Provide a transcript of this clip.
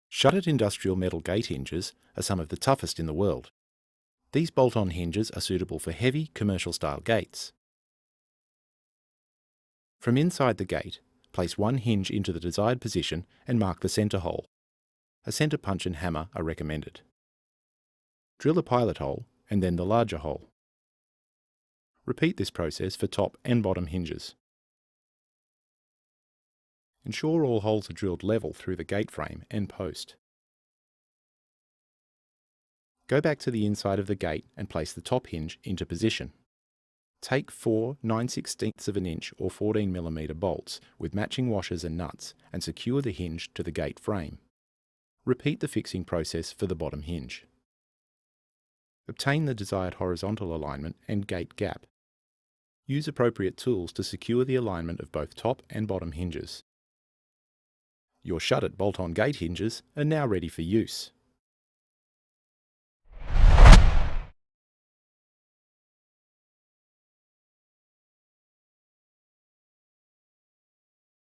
Shuttered industrial metal gate hinges are some of the toughest in the world. These bolt-on hinges are suitable for heavy, commercial-style gates. From inside the gate, place one hinge into the desired position and mark the centre hole. A centre punch and hammer are recommended. Drill a pilot hole and then the larger hole. Repeat this process for top and bottom hinges. Ensure all holes are drilled level through the gate frame and post. Go back to the inside of the gate and place the top hinge into position. Take 4 9/16 of an inch or 14mm bolts with matching washers and nuts and secure the hinge to the gate frame. Repeat the fixing process for the bottom hinge. Obtain the desired horizontal alignment and gate gap. Use appropriate tools to secure the alignment of both top and bottom hinges. Your shuttered bolt-on gate hinges are now ready for use.